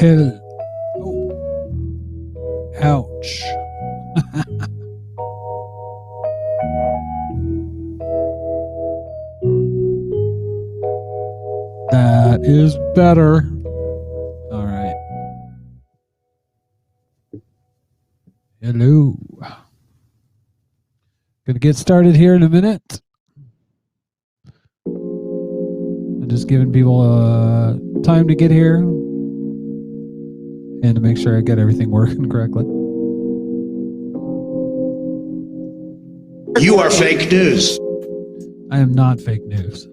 Hell. Oh. Ouch. That is better. All right. Hello. Gonna get started here in a minute. I'm just giving people time to get here and to make sure I get everything working correctly. You are fake news. I am not fake news.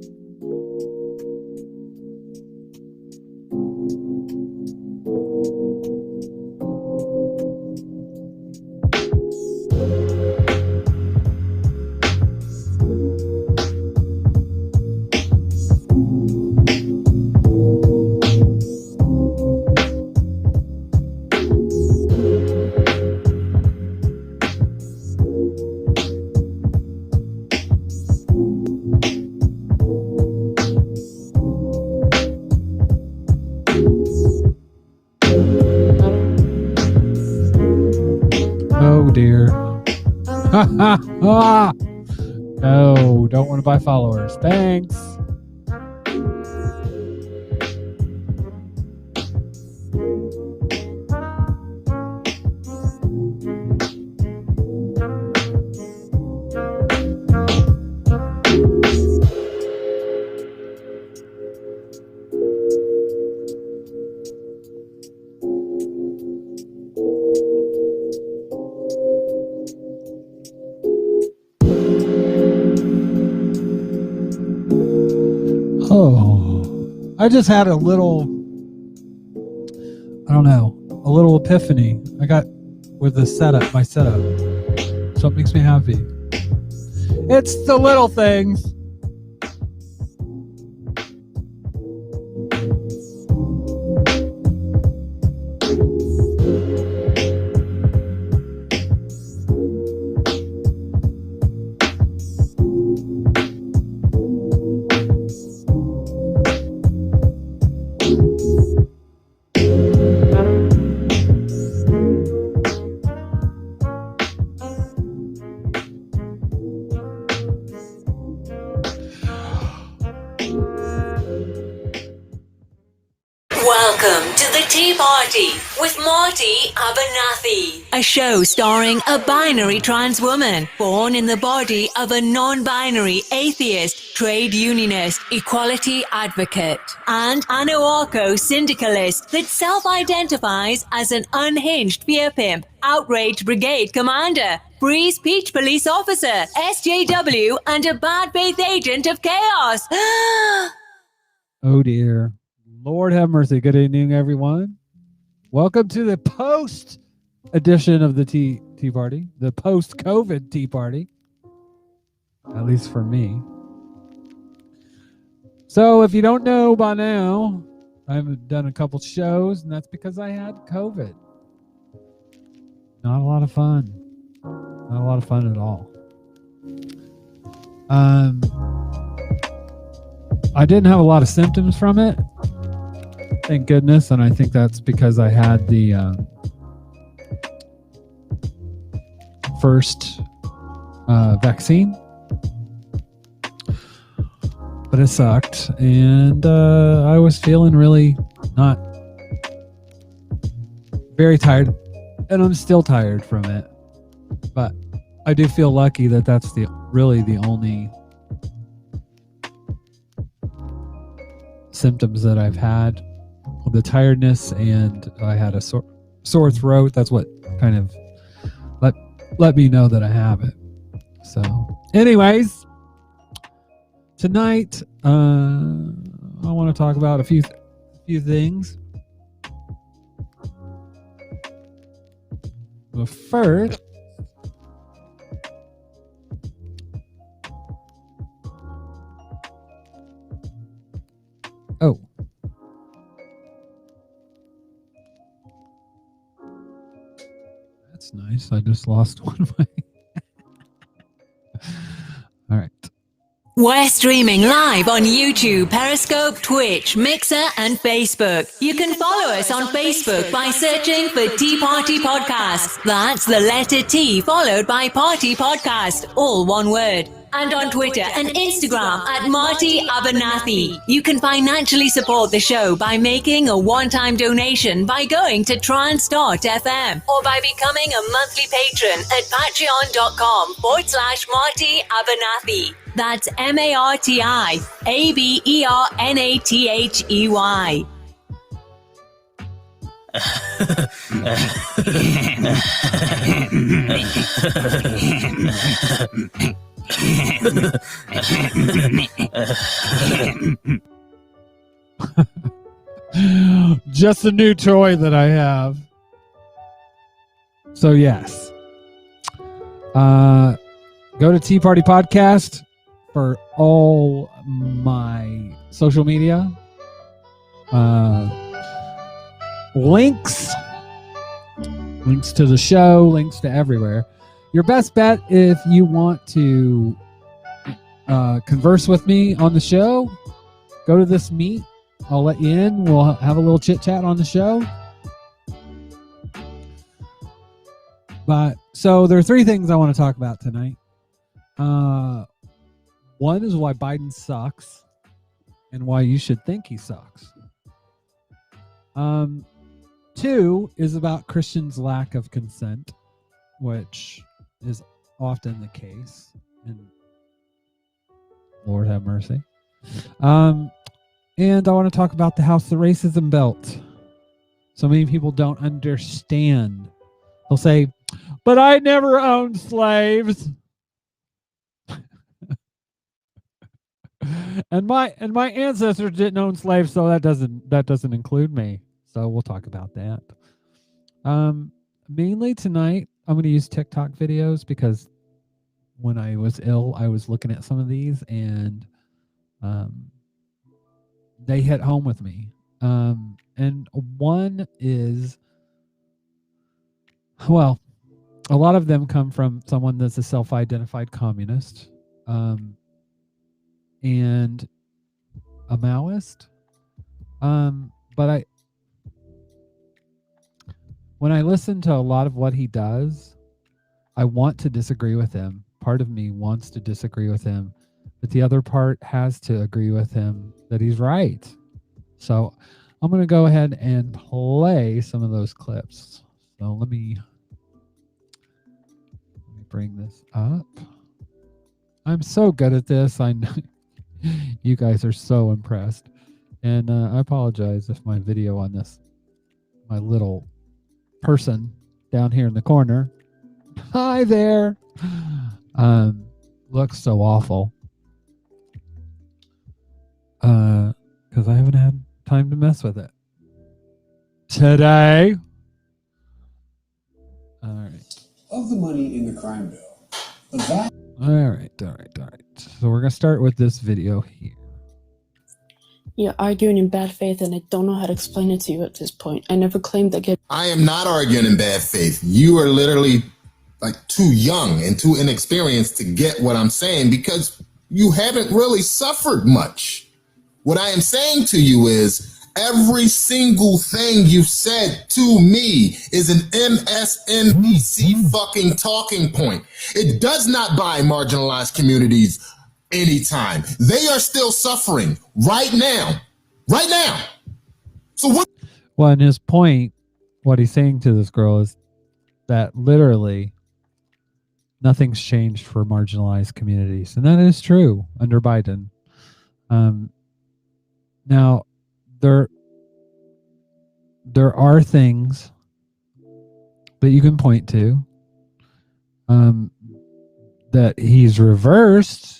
Oh dear. No, don't want to buy followers. Thanks. Oh, I just had a little, I don't know, a little epiphany I got with the setup, my setup. So it makes me happy. It's the little things. Welcome to the Tea Party with Marty Abernathy, a show starring a binary trans woman born in the body of a non-binary atheist, trade unionist, equality advocate, and anarcho syndicalist that self-identifies as an unhinged fear pimp, outraged brigade commander, free speech police officer, SJW, and a bad faith agent of chaos. Oh dear. Lord have mercy. Good evening, everyone. Welcome to the post edition of the Tea Party, the post-COVID Tea Party, at least for me. So if you don't know by now, I've done a couple shows, and that's because I had COVID. Not a lot of fun. Not a lot of fun at all. I didn't have a lot of symptoms from it. Thank goodness, and I think that's because I had the first vaccine, but it sucked, and I was feeling really not very tired, and I'm still tired from it, but I do feel lucky that that's really the only symptoms that I've had. The tiredness, and I had a sore throat. That's what kind of let me know that I have it. So anyways, tonight I want to talk about a few things. But first, oh, that's nice. I just lost one of my. All right. We're streaming live on YouTube, Periscope, Twitch, Mixer, and Facebook. You can follow us on Facebook by searching for Tea Party Podcast. That's the letter T followed by Party Podcast, all one word. And on Twitter and Instagram at Marty Abernathy. You can financially support the show by making a one-time donation by going to trance.fm or by becoming a monthly patron at patreon.com/Marty Abernathy. That's MartyAbernathy. Just a new toy that I have. So yes. Go to Tea Party Podcast for all my social media. Links to the show, links to everywhere. Your best bet if you want to converse with me on the show, go to this meet. I'll let you in. We'll have a little chit chat on the show. But so there are three things I want to talk about tonight. One is why Biden sucks and why you should think he sucks. Two is about Christians' lack of consent, which is often the case. And Lord have mercy. And I want to talk about the house the racism built. So many people don't understand. They'll say, but I never owned slaves. and my ancestors didn't own slaves, so that doesn't include me. So we'll talk about that. Mainly tonight, I'm going to use TikTok videos because when I was ill, I was looking at some of these and they hit home with me. And one is, well, a lot of them come from someone that's a self-identified communist and a Maoist. But when I listen to a lot of what he does, I want to disagree with him. Part of me wants to disagree with him, but the other part has to agree with him that he's right. So I'm going to go ahead and play some of those clips. So let me bring this up. I'm so good at this. I know you guys are so impressed. And I apologize if my video on this, my little person down here in the corner, hi there, looks so awful. Because I haven't had time to mess with it today. All right. Of the money in the crime bill, All right. So we're gonna start with this video here. You're arguing in bad faith, and I don't know how to explain it to you at this point. I never claimed that. I am not arguing in bad faith. You are literally like too young and too inexperienced to get what I'm saying because you haven't really suffered much. What I am saying to you is every single thing you've said to me is an MSNBC fucking talking point. It does not buy marginalized communities anytime. They are still suffering right now. Right now. So what? Well, and his point, what he's saying to this girl is that literally nothing's changed for marginalized communities. And that is true under Biden. Now, there are things that you can point to that he's reversed.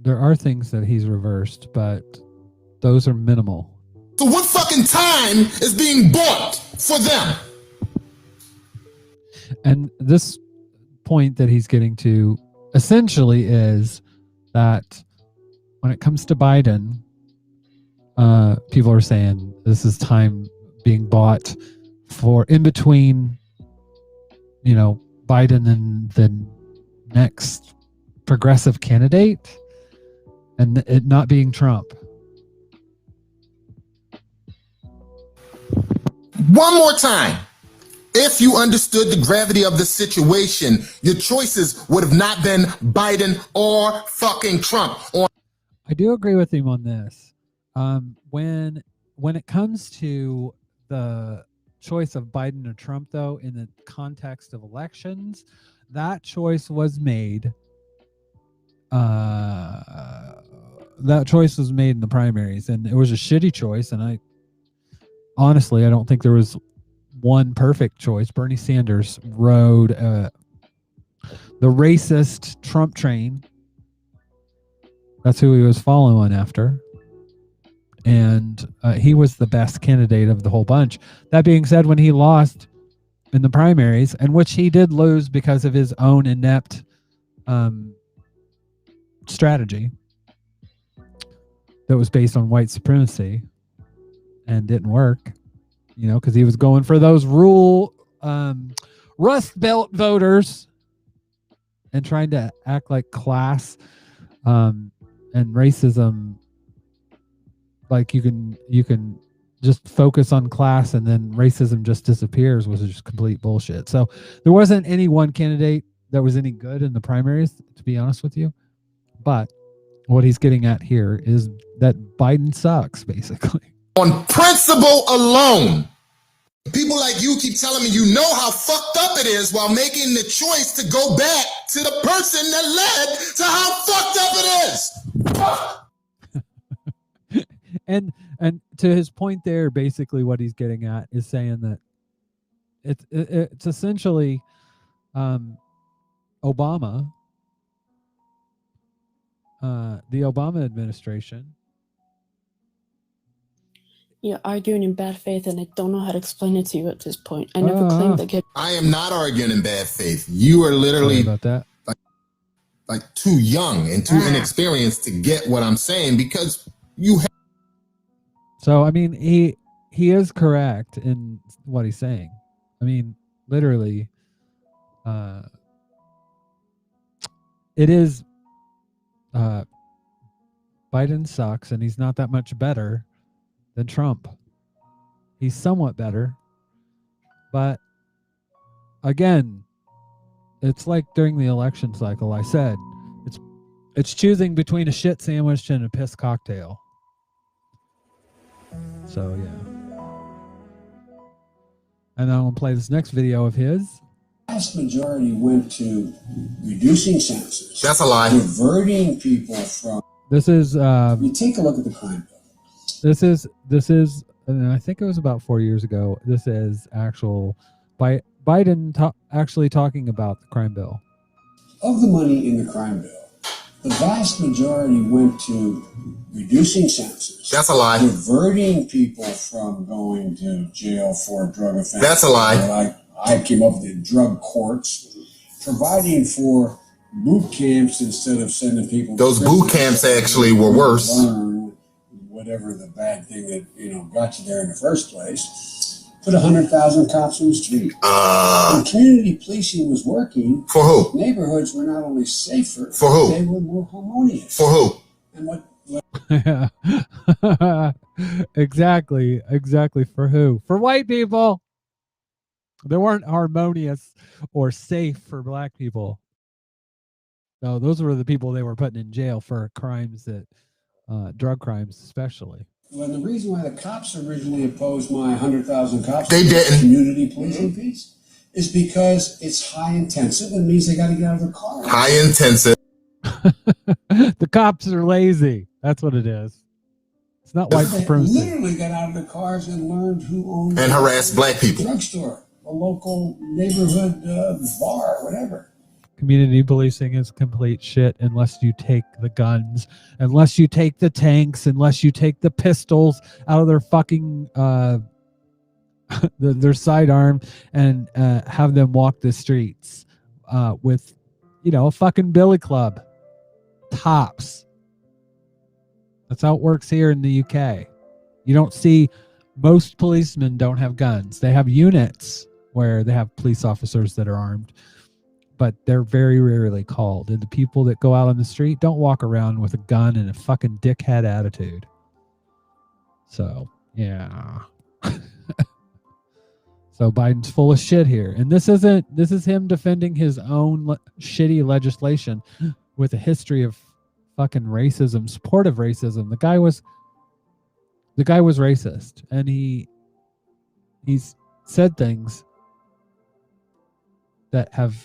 There are things that he's reversed, but those are minimal. So what fucking time is being bought for them? And this point that he's getting to essentially is that when it comes to Biden, people are saying this is time being bought for in between, Biden and then next progressive candidate and it not being Trump. One more time. If you understood the gravity of the situation, your choices would have not been Biden or fucking Trump. I do agree with him on this. When it comes to the choice of Biden or Trump, though, in the context of elections, that choice was made. That choice was made in the primaries, and it was a shitty choice. And I don't think there was one perfect choice. Bernie Sanders rode the racist Trump train. That's who he was following after. And he was the best candidate of the whole bunch. That being said, when he lost in the primaries, and which he did lose because of his own inept strategy that was based on white supremacy and didn't work, because he was going for those rural Rust Belt voters and trying to act like class and racism, like you can just focus on class and then racism just disappears, was just complete bullshit. So there wasn't any one candidate that was any good in the primaries, to be honest with you. But what he's getting at here is that Biden sucks, basically. On principle alone, people like you keep telling me you know how fucked up it is while making the choice to go back to the person that led to how fucked up it is. And to his point there, basically what he's getting at is saying that it's essentially Obama, the Obama administration. You're arguing in bad faith, and I don't know how to explain it to you at this point. I never claimed that. I am not arguing in bad faith. You are literally about that. Like too young and too inexperienced to get what I'm saying, because you have. So, I mean, he is correct in what he's saying. I mean, literally, it is, Biden sucks, and he's not that much better than Trump. He's somewhat better, but again, it's like during the election cycle, I said, it's choosing between a shit sandwich and a piss cocktail. So yeah. And I'm going to play this next video of his. The vast majority went to reducing census. That's a lie. Diverting people from. This is. You take a look at the crime bill. This is. And I think it was about 4 years ago. This is actual Biden actually talking about the crime bill. Of the money in the crime bill, the vast majority went to reducing sentences. That's a lie. Diverting people from going to jail for drug offenses. That's a lie. I came up with the drug courts, providing for boot camps instead of sending people. Those boot camps actually were worse. Learn whatever the bad thing that got you there in the first place. Put 100,000 cops on the street. When community policing was working, for who? Neighborhoods were not only safer, for who? They were more harmonious. For who? And what exactly for who? For white people. They weren't harmonious or safe for black people. No, those were the people they were putting in jail for crimes that drug crimes especially. Well, the reason why the cops originally opposed my 100,000 cops, they didn't, community policing piece, is because it's high intensive and means they got to get out of their car. High intensive. The cops are lazy. That's what it is. It's not white supremacy. They literally got out of the cars and learned who owned and harassed black people. Drugstore, a local neighborhood bar, whatever. Community policing is complete shit unless you take the guns, unless you take the tanks, unless you take the pistols out of their fucking their sidearm and have them walk the streets with a fucking billy club tops. That's how it works here in the UK. You don't see, most policemen don't have guns. They have units where they have police officers that are armed. but they're very rarely called. And the people that go out on the street don't walk around with a gun and a fucking dickhead attitude. So, yeah. So Biden's full of shit here. And this is him defending his own shitty legislation with a history of fucking racism, supportive racism. The guy was racist, and he's said things that have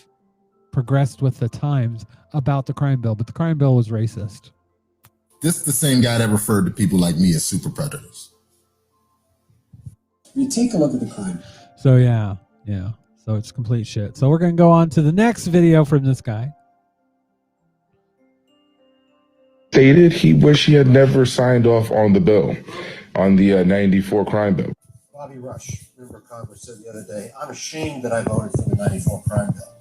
progressed with the times about the crime bill, but the crime bill was racist. This is the same guy that referred to people like me as super predators. You take a look at the crime. So yeah. So it's complete shit. So we're gonna go on to the next video from this guy. Stated he wished he had never signed off on the bill, on the 94 crime bill. Bobby Rush, member of Congress, said the other day, I'm ashamed that I voted for the 94 crime bill.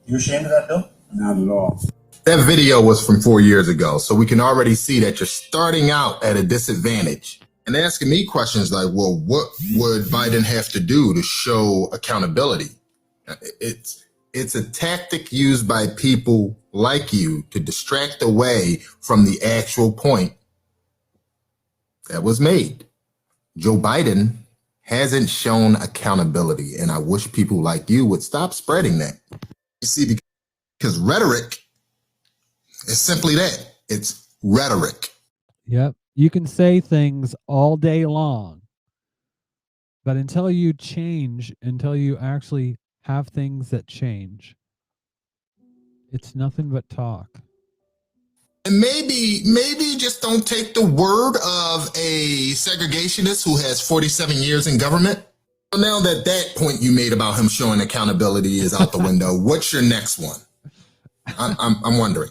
You ashamed of that bill? Not at all. That video was from 4 years ago, so we can already see that you're starting out at a disadvantage and asking me questions like, well, what would Biden have to do to show accountability? It's a tactic used by people like you to distract away from the actual point that was made. Joe Biden hasn't shown accountability, and I wish people like you would stop spreading that. You see, because rhetoric is simply that. It's rhetoric. Yep. You can say things all day long, but until you actually have things that change, it's nothing but talk. And maybe just don't take the word of a segregationist who has 47 years in government. So now that point you made about him showing accountability is out the window, what's your next one? I'm wondering.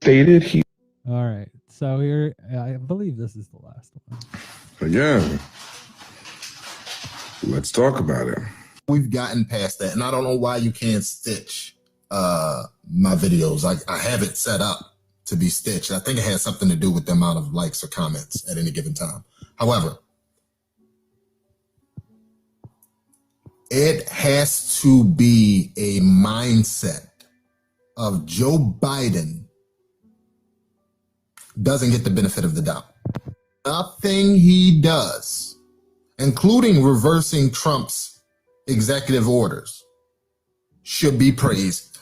Stated he. All right. So here, I believe this is the last one. Again, let's talk about it. We've gotten past that, and I don't know why you can't stitch my videos. I have it set up to be stitched. I think it has something to do with the amount of likes or comments at any given time. However, it has to be a mindset of Joe Biden doesn't get the benefit of the doubt. Nothing he does, including reversing Trump's executive orders, should be praised.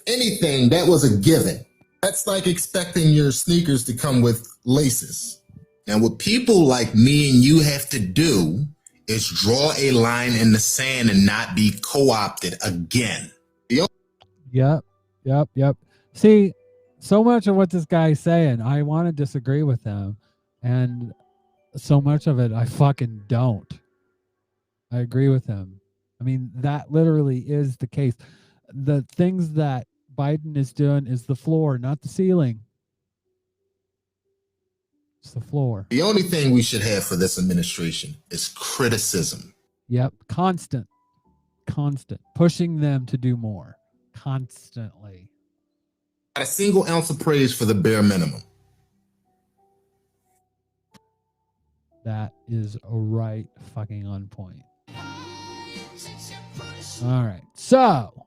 Anything that was a given. That's like expecting your sneakers to come with laces. And what people like me and you have to do is draw a line in the sand and not be co-opted again. Yep. See, so much of what this guy's saying, I want to disagree with him. And so much of it, I fucking don't. I agree with him. I mean, that literally is the case. The things that Biden is doing is the floor, not the ceiling. It's the floor. The only thing we should have for this administration is criticism. Yep. Constant. Pushing them to do more. Constantly. Not a single ounce of praise for the bare minimum. That is right fucking on point. All right. So,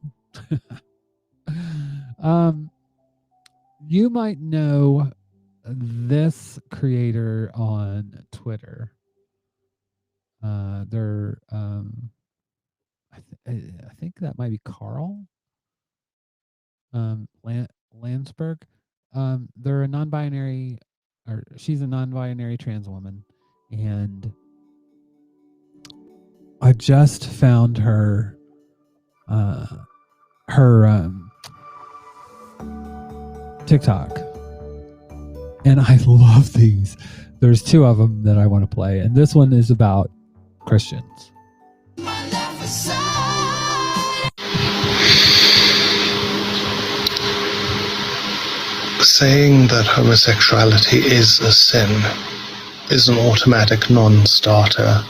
you might know this creator on Twitter. They're I think that might be Carl Landsberg. They're a non-binary, or she's a non-binary trans woman, and I just found her TikTok, and I love these. There's two of them that I want to play, and this one is about Christians. Saying that homosexuality is a sin is an automatic non-starter.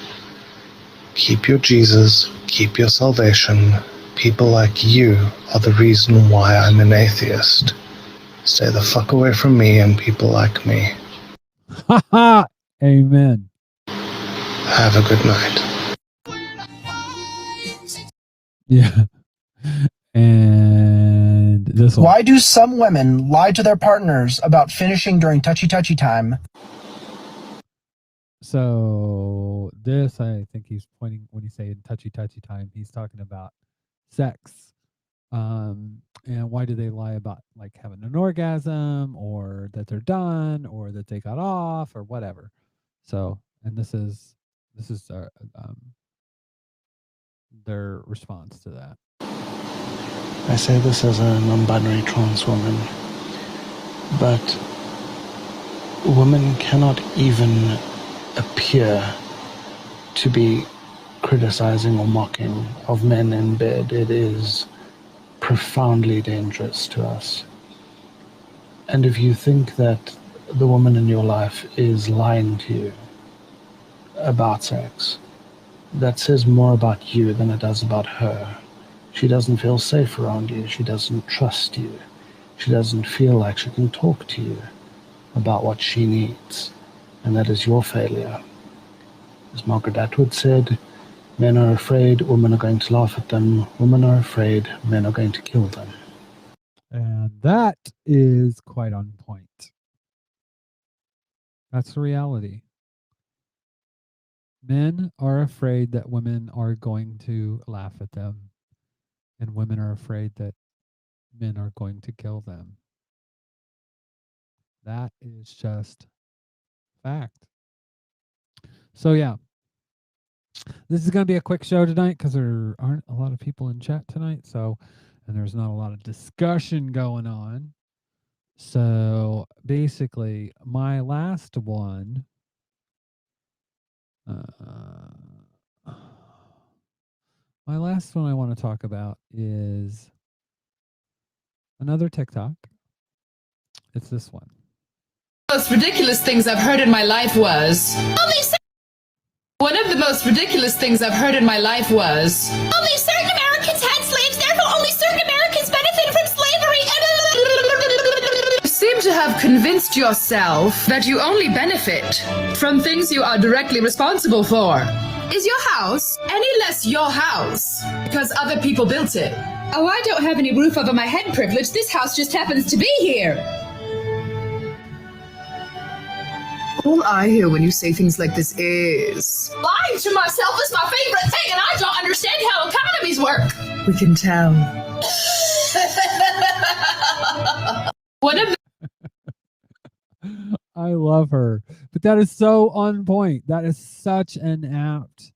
Keep your Jesus, keep your salvation. People like you are the reason why I'm an atheist. Stay the fuck away from me and people like me. Ha ha! Amen. Have a good night. Yeah. And this one. Why do some women lie to their partners about finishing during touchy-touchy time? So this, I think he's pointing when he's saying touchy time, he's talking about sex. And why do they lie about like having an orgasm or that they're done or that they got off or whatever. So, and this is their response to that. I say this as a non-binary trans woman, but women cannot even appear to be criticizing or mocking of men in bed. It is profoundly dangerous to us. And if you think that the woman in your life is lying to you about sex, that says more about you than it does about her. She doesn't feel safe around you. She doesn't trust you. She doesn't feel like she can talk to you about what she needs. And that is your failure. As Margaret Atwood said, men are afraid, women are going to laugh at them. Women are afraid, men are going to kill them. And that is quite on point. That's the reality. Men are afraid that women are going to laugh at them. And women are afraid that men are going to kill them. That is just fact. So yeah, this is going to be a quick show tonight because there aren't a lot of people in chat tonight. So, and there's not a lot of discussion going on. So basically, my last one. My last one I want to talk about is another TikTok. It's this one. The most ridiculous things I've heard in my life was one of the most ridiculous things I've heard in my life was only certain Americans had slaves, therefore only certain Americans benefited from slavery. You seem to have convinced yourself that you only benefit from things you are directly responsible for. Is your house any less your house because other people built it? Oh, I don't have any roof over my head privilege. This house just happens to be here. All I hear when you say things like this is lying to myself is my favorite thing, and I don't understand how economies work. We can tell. One of I love her, but that is so on point. That is such an apt,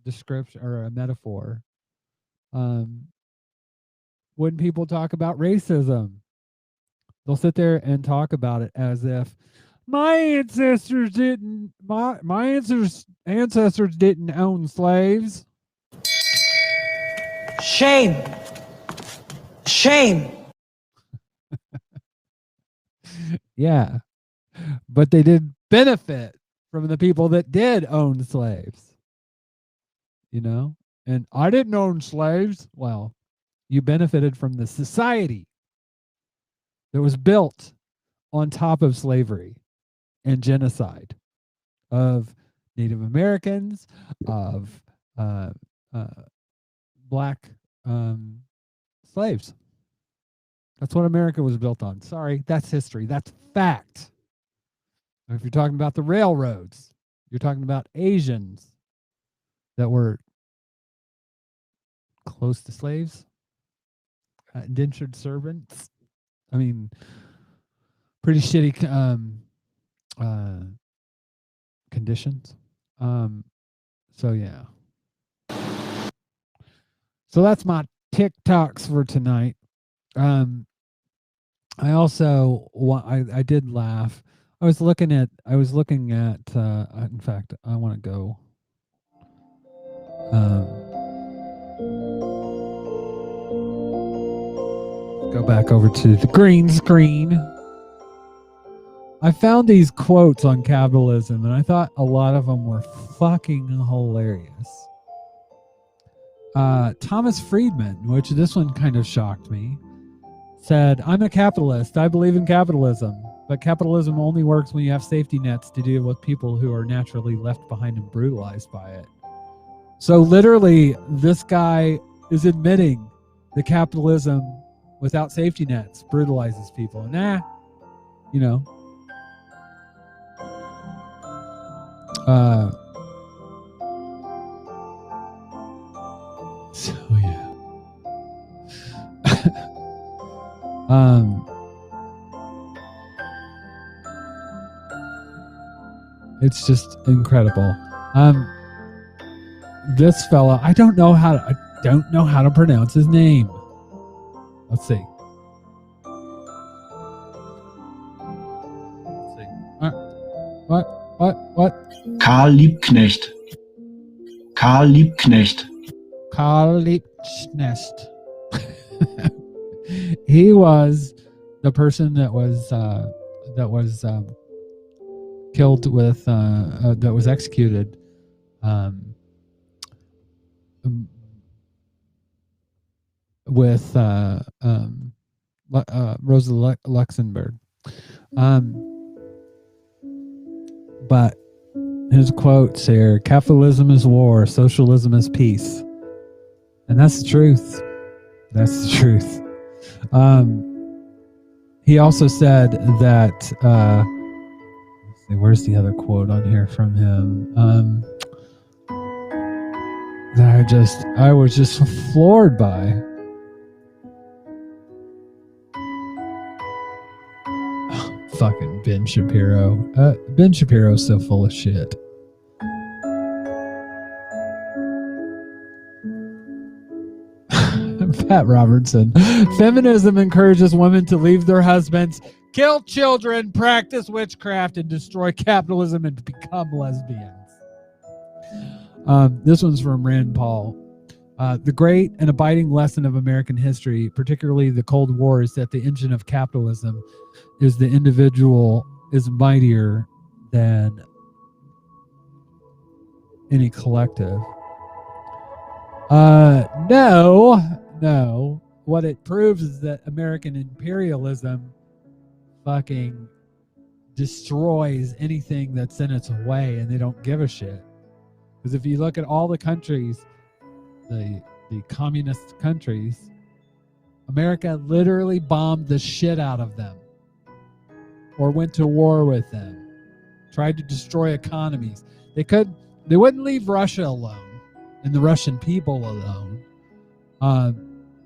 description or a metaphor. When people talk about racism, they'll sit there and talk about it as if my ancestors didn't own slaves. Shame. Yeah, but they did benefit from the people that did own slaves, you know? And I didn't own slaves. Well, you benefited from the society that was built on top of slavery and genocide of Native Americans, of black slaves. That's what America was built on. Sorry, that's history. That's fact. If you're talking about the railroads, you're talking about Asians that were close to slaves, indentured servants. I mean, pretty shitty conditions. So yeah. So that's my TikToks for tonight. I also I did laugh. I was looking at in fact, I want to go back over to the green screen. I found these quotes on capitalism and I thought a lot of them were fucking hilarious. Thomas Friedman, which this one kind of shocked me, said, "I'm a capitalist. I believe in capitalism, but capitalism only works when you have safety nets to deal with people who are naturally left behind and brutalized by it." So literally, this guy is admitting that capitalism without safety nets brutalizes people. Nah, you know. So yeah. It's just incredible. This fella, I don't know how to pronounce his name. Let's see. What? Karl Liebknecht. Karl Liebknecht. Karl Liebknecht. He was the person that was killed with that was executed with Rosa Luxemburg. But his quotes here: "Capitalism is war, socialism is peace," and that's the truth. That's the truth. He also said that. Let's see, where's the other quote on here from him? That I was just floored by. Fucking Ben Shapiro. Ben Shapiro's so full of shit. Pat Robertson. Feminism encourages women to leave their husbands, kill children, practice witchcraft, and destroy capitalism and become lesbians. This one's from Rand Paul. The great and abiding lesson of American history, particularly the Cold War, is that the engine of capitalism is the individual is mightier than any collective. No. What it proves is that American imperialism fucking destroys anything that's in its way, and they don't give a shit. Because if you look at all the countries, the communist countries, America literally bombed the shit out of them or went to war with them, tried to destroy economies. They wouldn't leave Russia alone and the Russian people alone.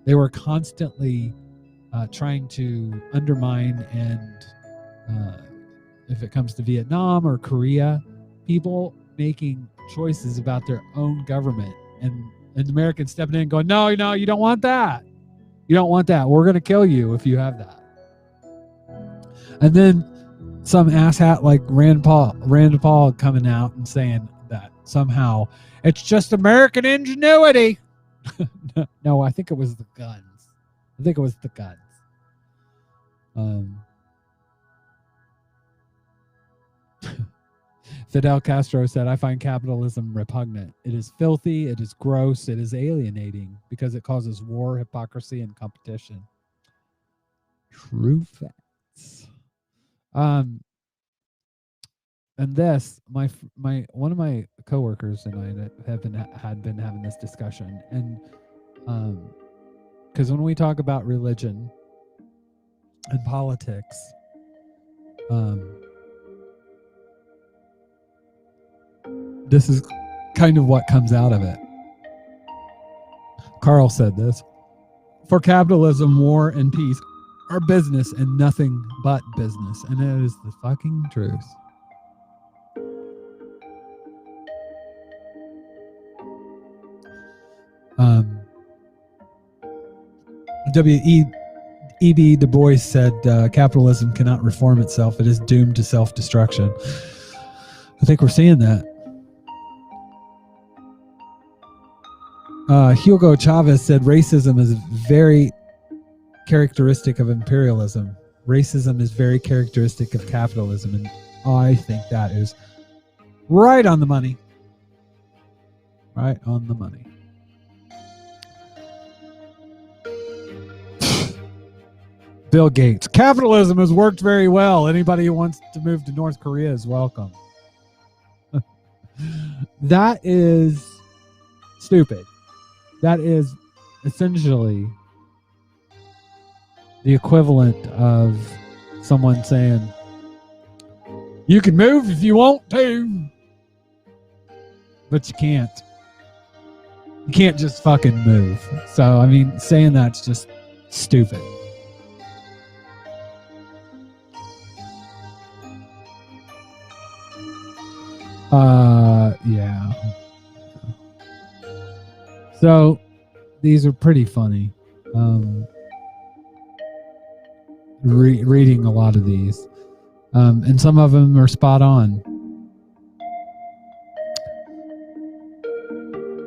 They were constantly trying to undermine and if it comes to Vietnam or Korea, people making choices about their own government and Americans stepping in and going, no, you don't want that. You don't want that. We're going to kill you if you have that. And then some asshat like Rand Paul coming out and saying that somehow it's just American ingenuity. No, I think it was the guns. Fidel Castro said, I find capitalism repugnant. It is filthy, it is gross, it is alienating because it causes war, hypocrisy, and competition. True facts. And this, my one of my coworkers and I had been having this discussion, and because when we talk about religion and politics, this is kind of what comes out of it. Carl said this: for capitalism, war and peace are business and nothing but business, and it is the fucking truth. W.E.B. Du Bois said, capitalism cannot reform itself. It is doomed to self-destruction. I think we're seeing that. Hugo Chavez said, racism is very characteristic of imperialism. Racism is very characteristic of capitalism. And I think that is right on the money. Right on the money. Bill Gates. Capitalism has worked very well. Anybody who wants to move to North Korea is welcome. That is stupid. That is essentially the equivalent of someone saying, you can move if you want to, but you can't. You can't just fucking move. So, I mean, saying that's just stupid. Yeah. So, these are pretty funny. Reading a lot of these. And some of them are spot on.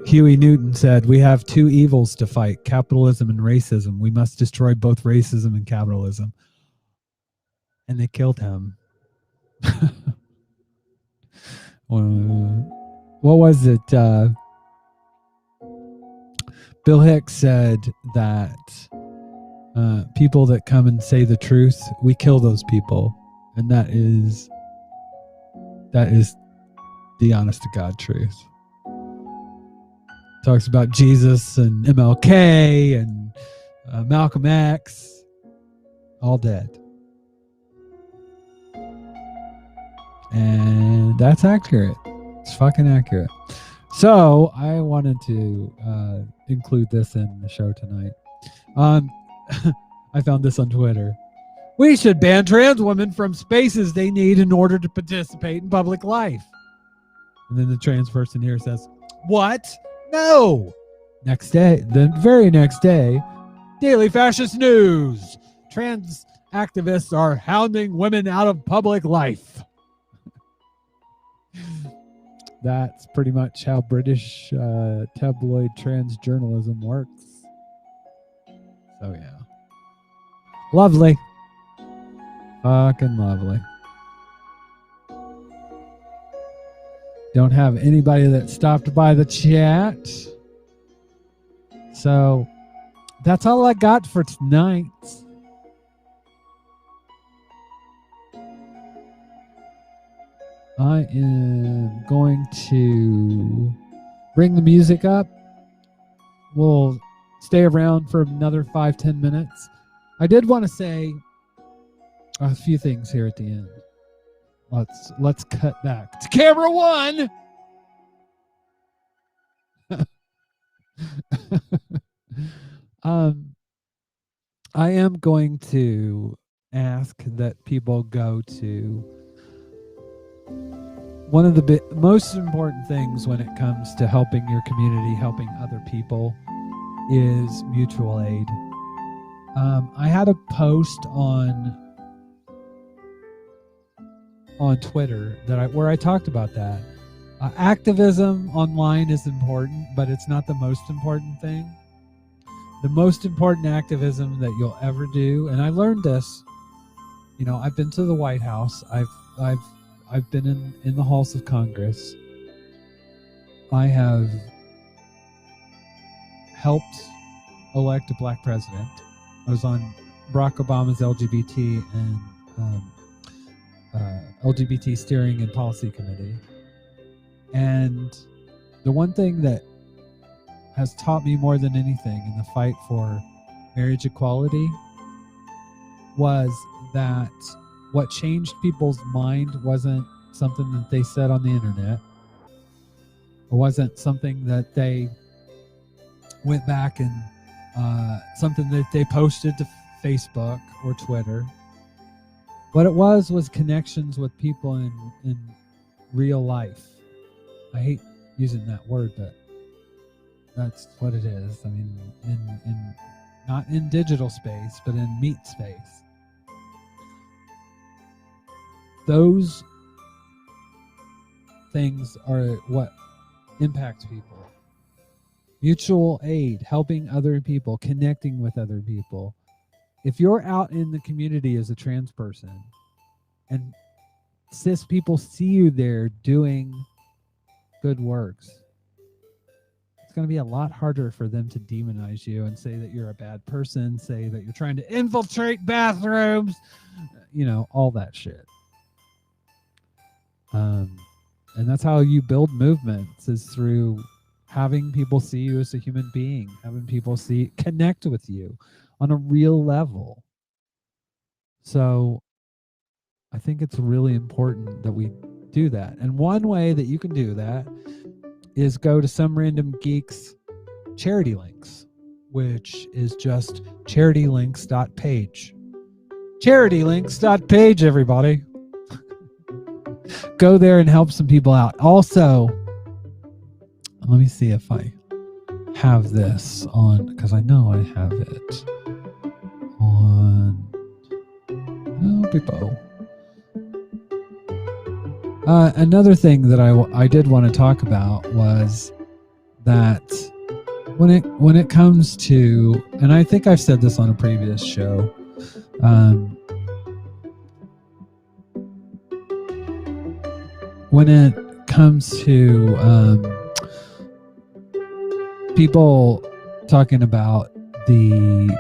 Huey Newton said, we have two evils to fight, capitalism and racism. We must destroy both racism and capitalism. And they killed him. What was it? Bill Hicks said that people that come and say the truth, we kill those people. And that is the honest to God truth. Talks about Jesus and MLK and Malcolm X, all dead. And that's accurate. It's fucking accurate. So I wanted to include this in the show tonight. I found this on Twitter. We should ban trans women from spaces they need in order to participate in public life. And then the trans person here says, what? No. Next day, the very next day, Daily Fascist News. Trans activists are hounding women out of public life. That's pretty much how British tabloid trans journalism works. So yeah. Lovely. Fucking lovely. Don't have anybody that stopped by the chat. So that's all I got for tonight. I am going to bring the music up. We'll stay around for another 5-10 minutes. I did want to say a few things here at the end. Let's cut back to camera one. I am going to ask that people go to one of the most important things when it comes to helping your community, helping other people, is mutual aid. I had a post on Twitter where I talked about that. Activism online is important, but it's not the most important thing. The most important activism that you'll ever do, and I learned this, I've been to the White House. I've been in the halls of Congress. I have helped elect a black president. I was on Barack Obama's LGBT and LGBT Steering and Policy Committee. And the one thing that has taught me more than anything in the fight for marriage equality was that what changed people's mind wasn't something that they said on the internet. It wasn't something that they went back and something that they posted to Facebook or Twitter. What it was connections with people in real life. I hate using that word, but that's what it is. I mean, in not in digital space, but in meat space. Those things are what impacts people. Mutual aid, helping other people, connecting with other people. If you're out in the community as a trans person and cis people see you there doing good works, it's going to be a lot harder for them to demonize you and say that you're a bad person, say that you're trying to infiltrate bathrooms, all that shit. And that's how you build movements, is through having people see you as a human being, having people connect with you on a real level. So I think it's really important that we do that. And one way that you can do that is go to Some Random Geeks charity links, which is just charitylinks.page. Charitylinks.page, everybody. Go there and help some people out. Also, let me see if I have this on, because I know I have it on. Oh, people. Another thing that I did want to talk about was that when it comes to, and I think I've said this on a previous show, when it comes to people talking about the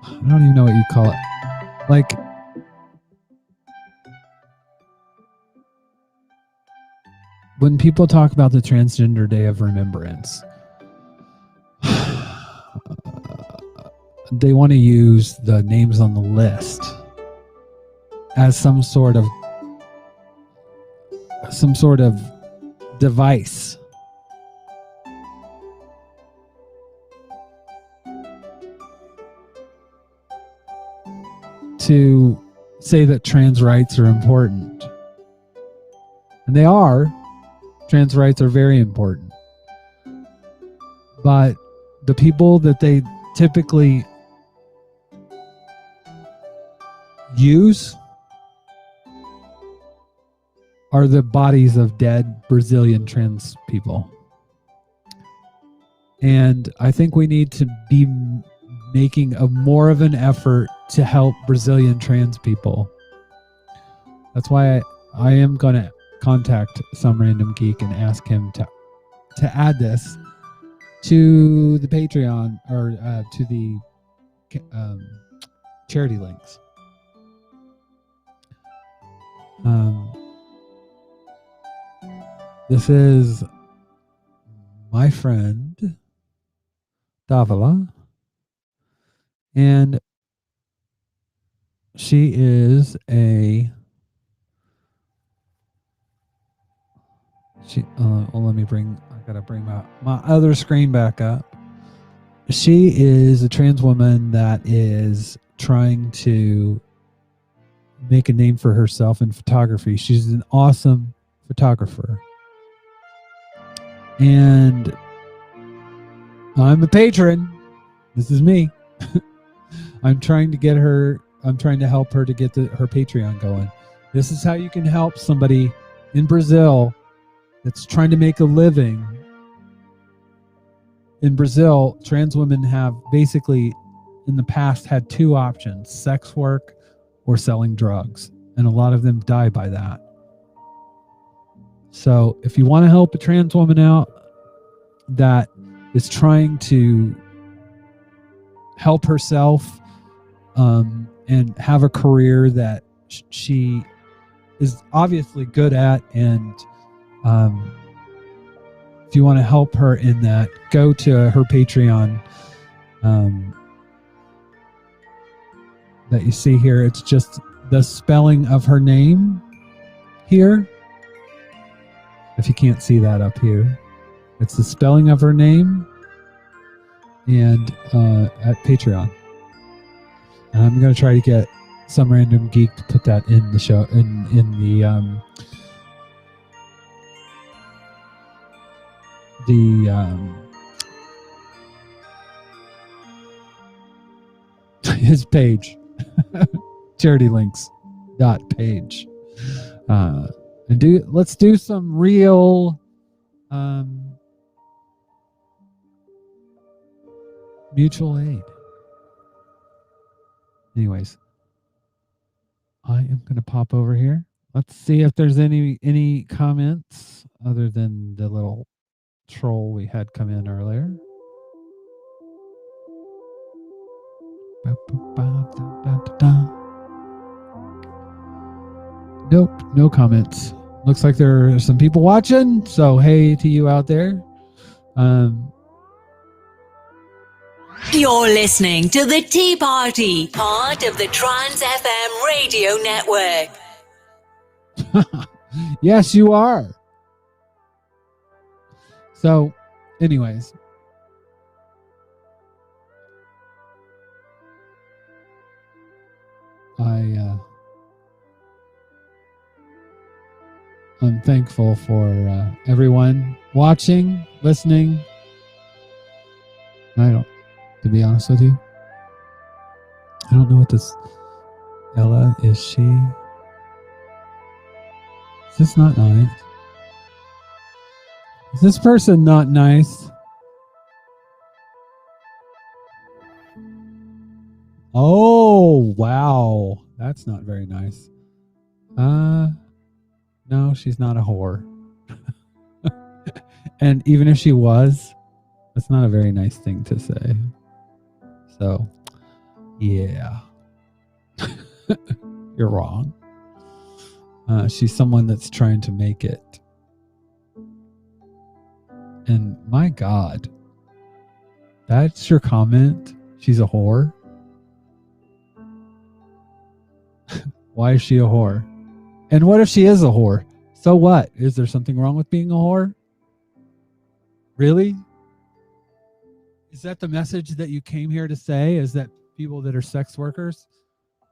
I don't even know what you call it, like when people talk about the Transgender Day of Remembrance, they want to use the names on the list as some sort of device to say that trans rights are important. And they are. Trans rights are very important. But the people that they typically use are the bodies of dead Brazilian trans people. And I think we need to be making more of an effort to help Brazilian trans people. That's why I am going to contact Some Random Geek and ask him to add this to the Patreon or to the charity links. This is my friend Davila, and she is I gotta bring my other screen back up. She is a trans woman that is trying to make a name for herself in photography. She's an awesome photographer. And I'm a patron. This is me. I'm trying to help her to get her Patreon going. This is how you can help somebody in Brazil that's trying to make a living. In Brazil, trans women have basically in the past had two options: sex work or selling drugs. And a lot of them die by that. So if you want to help a trans woman out that is trying to help herself and have a career that she is obviously good at, and if you want to help her in that, go to her Patreon that you see here. It's just the spelling of her name here. If you can't see that up here, it's the spelling of her name and at Patreon. And I'm going to try to get Some Random Geek to put that in the show, in his page. charitylinks.page. And let's do some real mutual aid. Anyways, I am going to pop over here. Let's see if there's any comments other than the little troll we had come in earlier. Nope, no comments. Looks like there are some people watching. So hey to you out there. You're listening to the Tea Party, part of the Trans FM radio network. Yes, you are. So, anyways. I'm thankful for everyone watching, listening. To be honest with you, I don't know what this Ella is. She? Is this not nice? Is this person not nice? Oh, wow. That's not very nice. No, she's not a whore. And even if she was, that's not a very nice thing to say. So, yeah. You're wrong. She's someone that's trying to make it. And my God, that's your comment? She's a whore? Why is she a whore? And what if she is a whore? So what? Is there something wrong with being a whore? Really? Is that the message that you came here to say? Is that people that are sex workers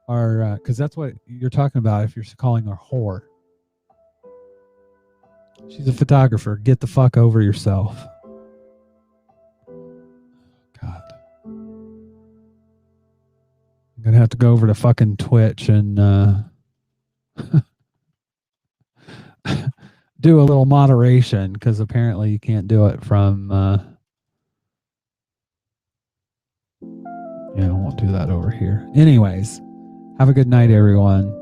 are, because that's what you're talking about if you're calling her whore. She's a photographer. Get the fuck over yourself. God. I'm going to have to go over to fucking Twitch and do a little moderation because apparently you can't do it from... Yeah, I won't do that over here. Anyways, have a good night, everyone.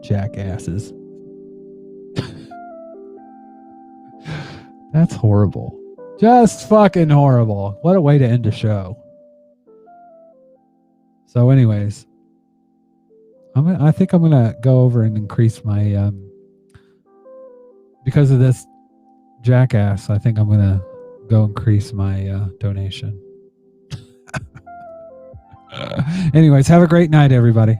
Jackasses. That's horrible. Just fucking horrible. What a way to end a show. So anyways, I think I'm going to go over and increase my... because of this jackass, I think I'm going to go increase my donation. Anyways, have a great night, everybody.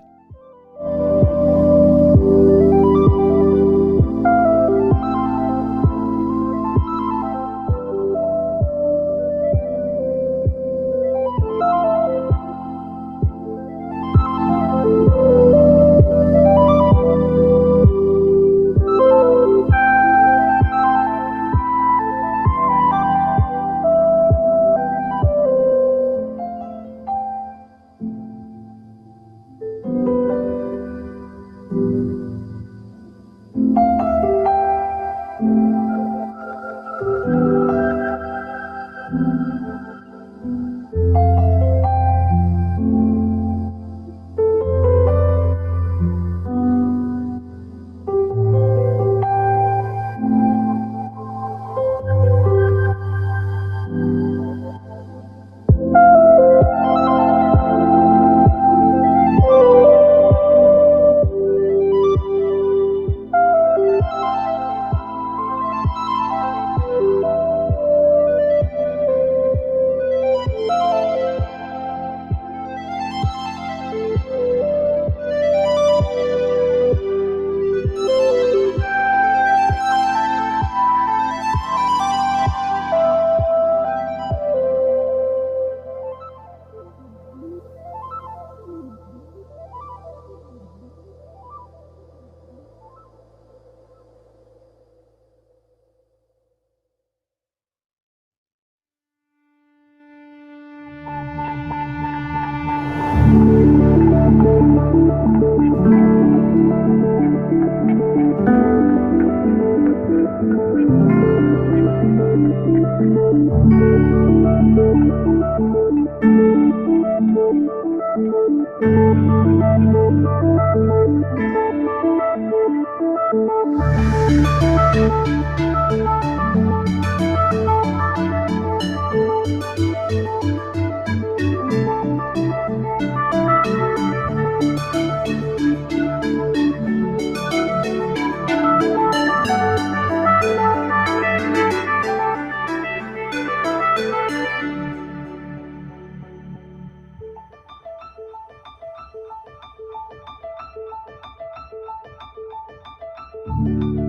you.